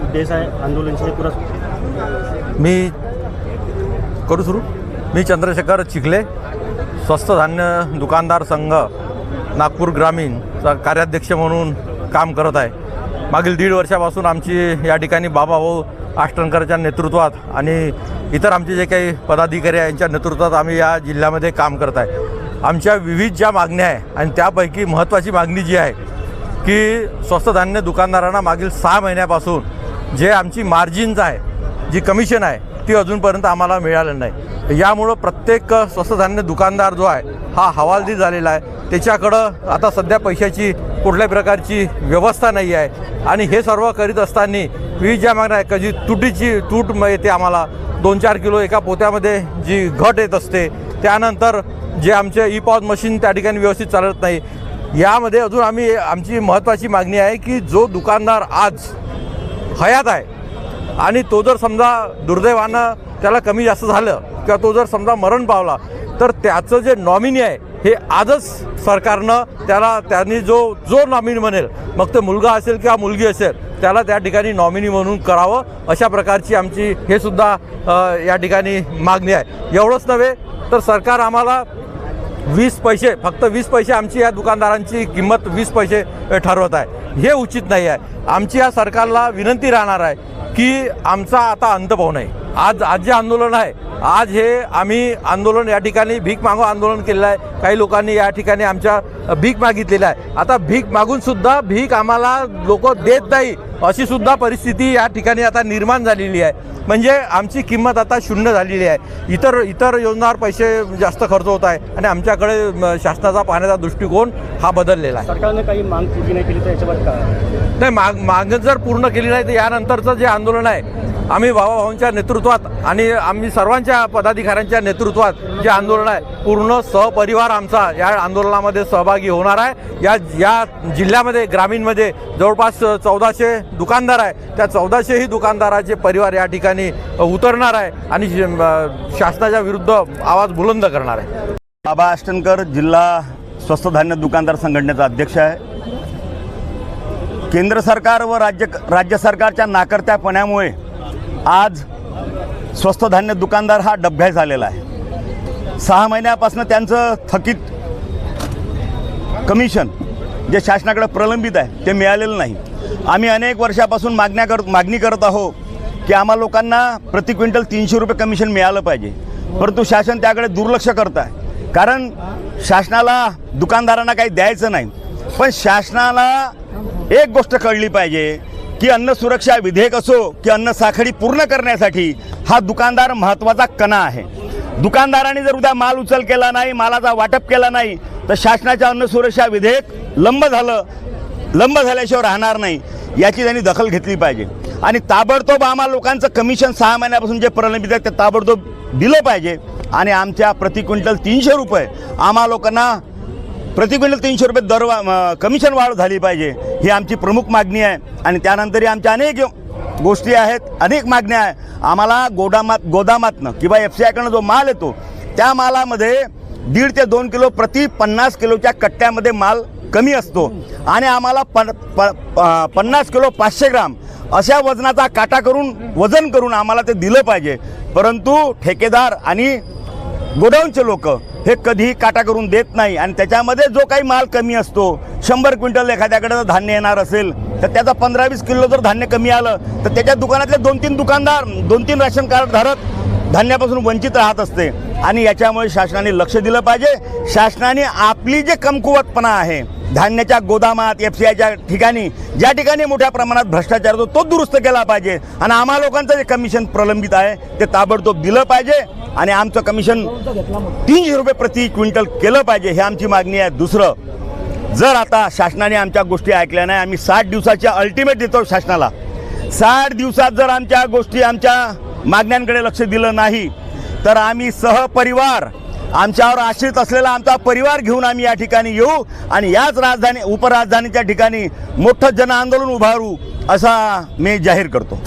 उद्देश आहे आंदोलनाचे हे पुरा मी करू सुरू. मी चंद्रशेखर चिखले, स्वस्त धान्य दुकानदार संघ नागपूर ग्रामीणचा कार्याध्यक्ष म्हणून काम करत आहे. मागील 1.5 वर्षापासून आमची या ठिकाणी बाबाभाऊ आष्टनकरच्या नेतृत्वात आणि इतर आमचे जे काही पदाधिकारी आहे यांच्या नेतृत्वात आम्ही या जिल्ह्यामध्ये काम करत आहे. आमच्या विविध ज्या मागण्या आहे आणि त्यापैकी महत्त्वाची मागणी जी आहे की स्वस्त धान्य दुकानदारांना मागील 6 महिन्यापासून जे आमची मार्जिन्स आहे, जी कमिशन आहे ती अजूनपर्यंत आम्हाला मिळालं नाही. यामुळं प्रत्येक स्वस्त धान्य दुकानदार जो आहे हा हवालदिल झालेला आहे. त्याच्याकडं आता सध्या पैशाची कुठल्याही प्रकारची व्यवस्था नाही आहे आणि हे सर्व करीत असताना विविध ज्या मागण्या आहे, कधी तूट येते आम्हाला 2-4 किलो एका पोत्यामध्ये जी घट येत असते. त्यानंतर जे आमचे ई-पॉज मशीन त्या ठिकाणी व्यवस्थित चालत नाही. यामध्ये अजून आमची महत्त्वाची मागणी आहे की जो दुकानदार आज हयात आहे आणि तो जर समजा दुर्दैवानं त्याला कमी जास्त झालं किंवा तो जर समजा मरण पावला तर त्याचं जे नॉमिनी आहे हे आजच सरकारनं त्यांनी जो नॉमिनी म्हणेल, मग ते मुलगा असेल किंवा मुलगी असेल, त्याला त्या ठिकाणी नॉमिनी म्हणून करावं, अशा प्रकारची आमची हे सुद्धा या ठिकाणी मागणी आहे. एवढंच नव्हे तर सरकार आम्हाला 20 पैसे, फक्त 20 पैसे आमची या दुकानदारांची किंमत 20 पैसे ठरवत आहे. हे उचित नाही आहे. आमची या सरकारला विनंती राहणार आहे की आमचा आता अंत पाहू नये. आज जे आंदोलन आहे, आज हे आम्ही आंदोलन या ठिकाणी भीक मागो आंदोलन केलेलं आहे. काही लोकांनी या ठिकाणी आमच्या भीक मागितलेली आहे. आता भीक मागूनसुद्धा भीक आम्हाला लोक देत नाही अशी सुद्धा परिस्थिती या ठिकाणी आता निर्माण झालेली आहे. म्हणजे आमची किंमत आता शून्य झालेली आहे. इतर योजनांवर पैसे जास्त खर्च होत आहे आणि आमच्याकडे शासनाचा पाहण्याचा दृष्टिकोन हा बदललेला आहे. सरकारने काही माग पूर्ण नाही केली तर याच्यावर काय नाही, माग जर पूर्ण केली नाही तर यानंतरचं जे आंदोलन आहे आम्ही बाबाभाऊंच्या नेतृत्वात आणि आम्ही सर्वांच्या पदाधिकाऱ्यांच्या नेतृत्वात जे आंदोलन आहे पूर्ण सहपरिवार आमचा या आंदोलनामध्ये सहभागी होणार आहे. या जिल्ह्यामध्ये ग्रामीणमध्ये जवळपास 1400 दुकानदार आहे. त्या 1400ही दुकानदाराचे परिवार या ठिकाणी उतरणार आहे आणि शासनाच्या विरुद्ध आवाज बुलंद करणार आहे. बाबा आष्टनकर जिल्हा स्वस्त धान्य दुकानदार संघटनेचा अध्यक्ष आहे. केंद्र सरकार व राज्य सरकारच्या नाकर्त्यापणामुळे आज स्वस्त धान्य दुकानदार हा डबघाई झालेला आहे. 6 महिन्यापासून त्यांचं थकीत कमिशन जे शासनाकडे प्रलंबित आहे ते मिळालेलं नाही. आम्ही अनेक वर्षापासून मागणी करत आहोत की आम्हा लोकांना प्रति क्विंटल 300 रुपये कमिशन मिळालं पाहिजे, परंतु शासन त्याकडे दुर्लक्ष करत आहे. कारण शासनाला दुकानदारांना काही द्यायचं नाही. पण शासनाला एक गोष्ट कळली पाहिजे की अन्न सुरक्षा विधेयक असो की अन्न साखळी पूर्ण करण्यासाठी हा दुकानदार महत्त्वाचा कणा आहे. दुकानदारांनी जर उद्या माल उचल केला नाही, मालाचा वाटप केला नाही तर शासनाचं अन्न सुरक्षा विधेयक लंब झाल्याशिवाय राहणार नाही. याची त्यांनी दखल घेतली पाहिजे आणि ताबडतोब आम्हा लोकांचं कमिशन 6 महिन्यापासून जे प्रलंबित आहे ते ताबडतोब दिलं पाहिजे आणि आमच्या प्रति क्विंटल 300 रुपये आम्हा लोकांना प्रति क्विंटल 300 रुपये कमिशन वाढ झाली पाहिजे, ही आमची प्रमुख मागणी आहे. आणि त्यानंतरही आमच्या अनेक गोष्टी आहेत, अनेक मागण्या आहे. आम्हाला गोदामातनं किंवा FCIकडनं जो माल येतो त्या मालामध्ये 1.5 ते 2 किलो प्रति 50 किलोच्या कट्ट्यामध्ये माल कमी असतो आणि आम्हाला 50 किलो 500 ग्राम अशा वजनाचा काटा करून वजन करून आम्हाला ते दिलं पाहिजे. परंतु ठेकेदार आणि गोडाऊनचे लोक हे कधीही काटा करून देत नाही आणि त्याच्यामध्ये जो काही माल कमी असतो, 100 क्विंटल एखाद्याकडे जर धान्य येणार असेल तर त्याचा 15-20 किलो जर धान्य कमी आलं तर त्याच्या दुकानातले 2-3 दुकानदार 2-3 राशन कार्ड धारक धान्यापासून वंचित राहत असते आणि याच्यामुळे शासनाने लक्ष दिलं पाहिजे. शासनाने आपली जे कमकुवतपणा आहे धान्याच्या गोदामात FCIच्या ठिकाणी ज्या ठिकाणी मोठ्या प्रमाणात भ्रष्टाचार होतो तो दुरुस्त केला पाहिजे आणि आम्हा लोकांचं जे कमिशन प्रलंबित आहे ते ताबडतोब दिलं पाहिजे आणि आमचं कमिशन 300 रुपये प्रति क्विंटल केलं पाहिजे, ही आमची मागणी आहे. दुसरं, जर आता शासनाने आमच्या गोष्टी ऐकल्या नाही, आम्ही 60 दिवसाच्या अल्टिमेट देतो शासनाला. 60 दिवसात जर आमच्या मागण्यांकडे लक्ष दिलं नाही तर आम्ही सहपरिवार आमच्यावर आश्रित असलेला आमचा परिवार घेऊन आम्ही या ठिकाणी येऊ आणि याच उपराजधानीच्या ठिकाणी मोठं जन आंदोलन उभारू असा मी जाहीर करतो.